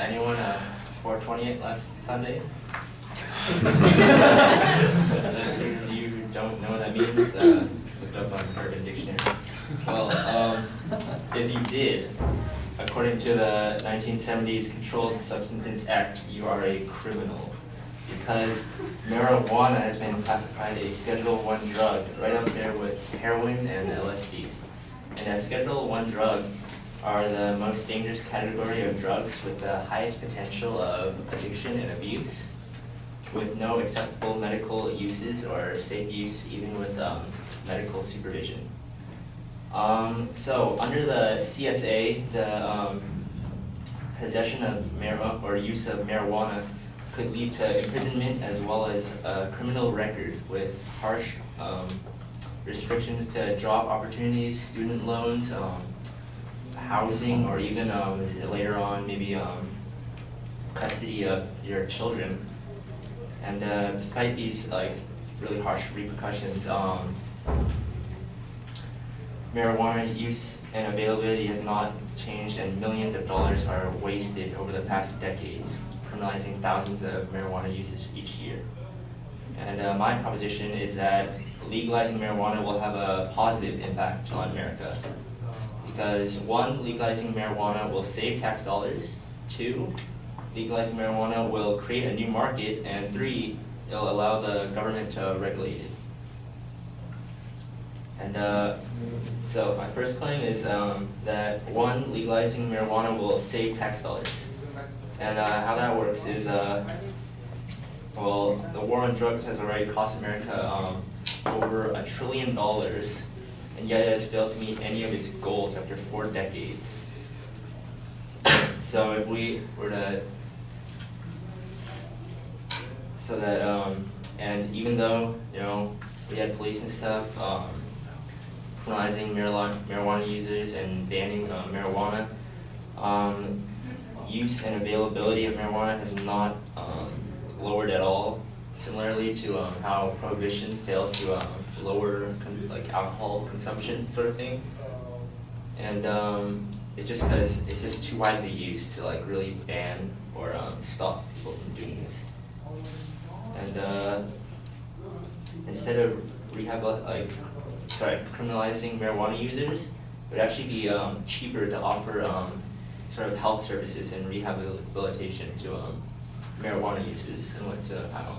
anyone 420 last Sunday? Those of you who don't know what that means, look up on Urban Dictionary. Well, if you did, according to the 1970s Controlled Substances Act, you are a criminal. Because marijuana has been classified a Schedule I drug, right up there with heroin and LSD. And a Schedule I drug are the most dangerous category of drugs with the highest potential of addiction and abuse, with no acceptable medical uses or safe use even with medical supervision. So under the CSA, the possession of marijuana or use of marijuana could lead to imprisonment as well as a criminal record with harsh restrictions to job opportunities, student loans, housing, or even later on maybe custody of your children. And despite these really harsh repercussions, marijuana use and availability has not changed, and millions of dollars are wasted over the past decades, criminalizing thousands of marijuana users each year. And my proposition is that legalizing marijuana will have a positive impact on America. Because 1, legalizing marijuana will save tax dollars. 2, legalizing marijuana will create a new market. And 3, it'll allow the government to regulate it. And so my first claim is that 1, legalizing marijuana will save tax dollars. And how that works is, well, the war on drugs has already cost America over $1 trillion, and yet it has failed to meet any of its goals after 4 decades. So if we were to, so that, and even though, we had police and stuff, criminalizing marijuana users and banning marijuana, use and availability of marijuana has not lowered at all, similarly to how prohibition failed to lower alcohol consumption sort of thing. And it's just because it's just too widely used to really ban or stop people from doing this. And instead of criminalizing marijuana users, it would actually be cheaper to offer sort of health services and rehabilitation to marijuana users, similar to how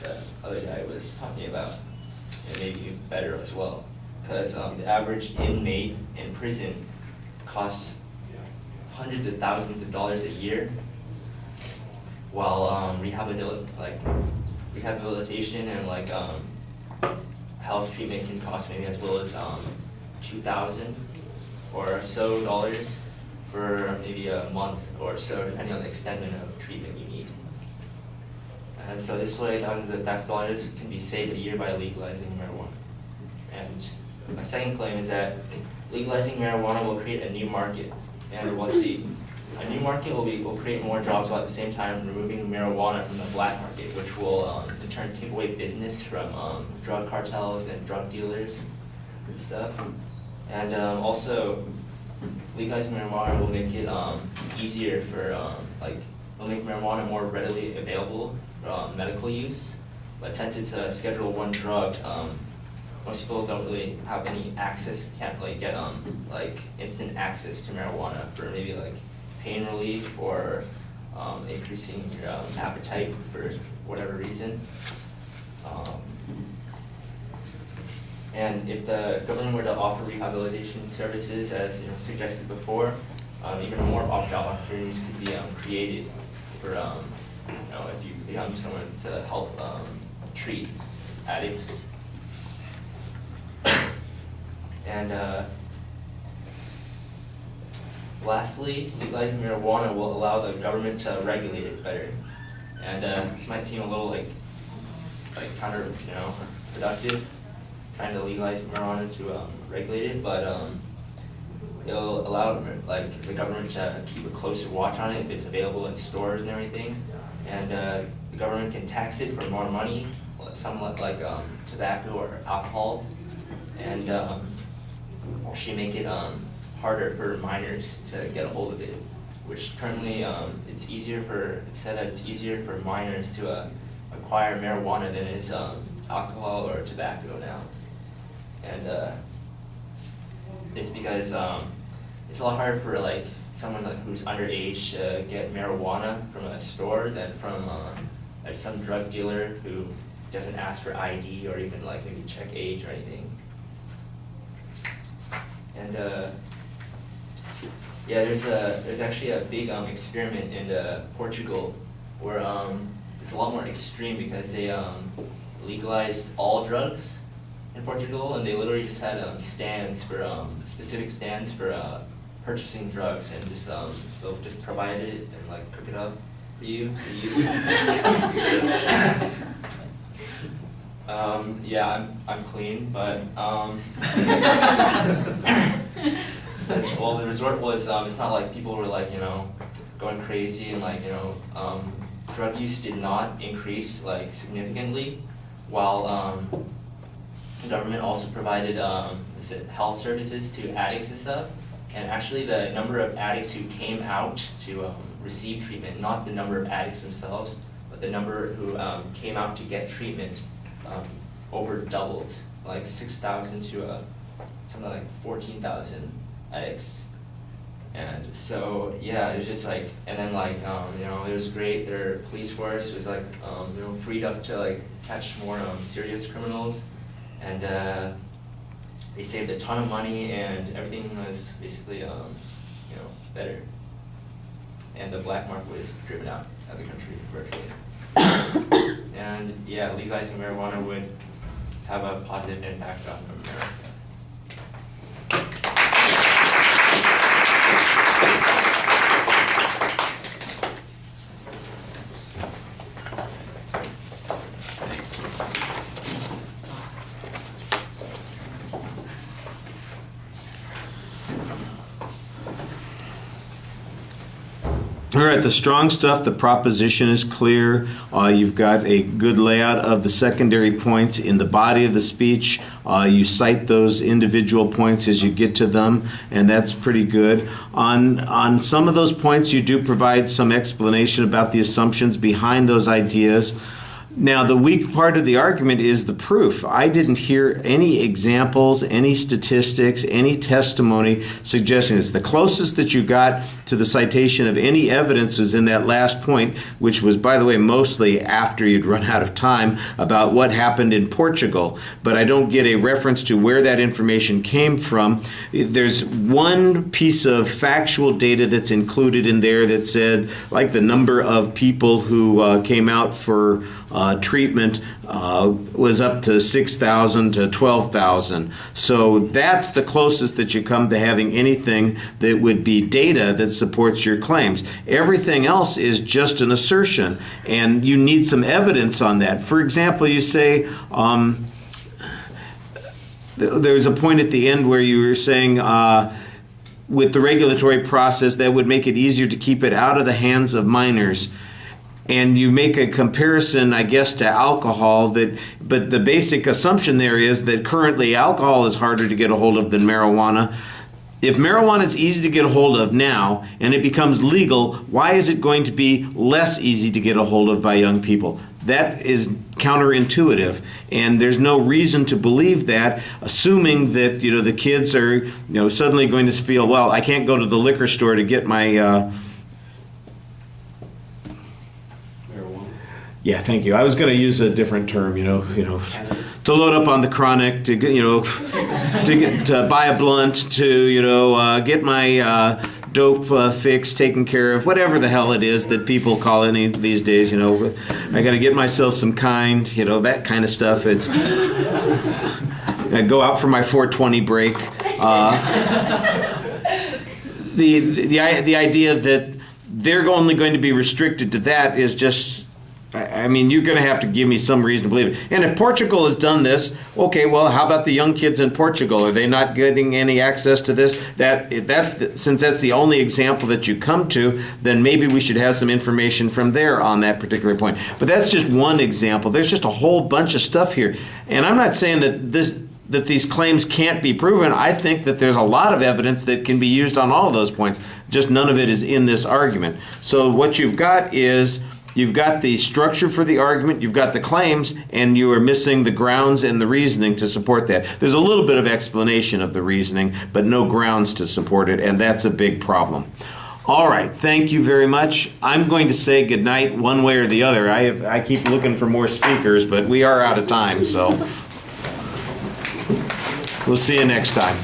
the other guy was talking about, and maybe better as well. Because the average inmate in prison costs hundreds of thousands of dollars a year, while rehabilitation and health treatment can cost maybe as little as $2,000 or so dollars for maybe a month or so, depending on the extent of treatment you need. And so this way, thousands of tax dollars can be saved a year by legalizing marijuana. And my second claim is that legalizing marijuana will create a new market. And we'll see, a new market will create more jobs while at the same time removing marijuana from the black market, which will in turn take away business from drug cartels and drug dealers and stuff. And also, legalizing marijuana will make it easier for will make marijuana more readily available for medical use. But since it's a Schedule I drug, most people don't really have any access, can't get instant access to marijuana for maybe pain relief or increasing your appetite for whatever reason. And if the government were to offer rehabilitation services, as suggested before, even more job opportunities could be created for if you become someone to help treat addicts. And lastly, legalizing marijuana will allow the government to regulate it better. And this might seem a little counter, productive, trying to legalize marijuana to regulate it, but it'll allow the government to keep a closer watch on it if it's available in stores and everything. And the government can tax it for more money, somewhat like tobacco or alcohol, and actually make it harder for minors to get a hold of it. which currently it's said that it's easier for minors to acquire marijuana than it is alcohol or tobacco now. And it's because it's a lot harder for like someone who's underage to get marijuana from a store than from like some drug dealer who doesn't ask for ID or even like maybe check age or anything. And yeah, there's actually a big experiment in Portugal where it's a lot more extreme because they legalized all drugs in Portugal, and they literally just had stands for specific stands for purchasing drugs, and just they'll just provide it and like cook it up for you to use. Yeah, I'm clean, but well, the result was it's not like people were like going crazy, and like drug use did not increase like significantly, while the government also provided health services to addicts and stuff. And actually the number of addicts who came out to receive treatment, not the number of addicts themselves, but the number who came out to get treatment over doubled, like 6,000 to something like 14,000 addicts. And so yeah, it was just like, and then like it was great. Their police force was like freed up to like catch more serious criminals, and they saved a ton of money, and everything was basically better. And the black market was driven out of the country virtually. And yeah, legalizing marijuana would have a positive impact on America. All right, the strong stuff, the proposition is clear. You've got a good layout of the secondary points in the body of the speech. You cite those individual points as you get to them, and that's pretty good. On some of those points, you do provide some explanation about the assumptions behind those ideas. Now, the weak part of the argument is the proof. I didn't hear any examples, any statistics, any testimony suggesting this. The closest that you got to the citation of any evidence was in that last point, which was, by the way, mostly after you'd run out of time, about what happened in Portugal. But I don't get a reference to where that information came from. There's one piece of factual data that's included in there that said, like, the number of people who came out for treatment was up to 6,000 to 12,000. So that's the closest that you come to having anything that would be data that supports your claims. Everything else is just an assertion, and you need some evidence on that. For example, you say, there's a point at the end where you were saying, with the regulatory process, that would make it easier to keep it out of the hands of minors. And you make a comparison, I guess, to alcohol. But the basic assumption there is that currently alcohol is harder to get a hold of than marijuana. If marijuana is easy to get a hold of now and it becomes legal, why is it going to be less easy to get a hold of by young people? That is counterintuitive, and there's no reason to believe that, assuming that the kids are suddenly going to feel, well, I can't go to the liquor store to get my yeah, thank you. I was going to use a different term, to load up on the chronic, to to buy a blunt, to get my dope fix taken care of, whatever the hell it is that people call it these days. I got to get myself some kind, that kind of stuff. It's I go out for my 420 break. The idea that they're only going to be restricted to that is just. I mean, you're going to have to give me some reason to believe it. And if Portugal has done this, okay, well, how about the young kids in Portugal? Are they not getting any access to this? Since that's the only example that you come to, then maybe we should have some information from there on that particular point. But that's just one example. There's just a whole bunch of stuff here. And I'm not saying that that these claims can't be proven. I think that there's a lot of evidence that can be used on all of those points. Just none of it is in this argument. So what you've got is, you've got the structure for the argument, you've got the claims, and you are missing the grounds and the reasoning to support that. There's a little bit of explanation of the reasoning, but no grounds to support it, and that's a big problem. All right, thank you very much. I'm going to say goodnight one way or the other. I keep looking for more speakers, but we are out of time, so we'll see you next time.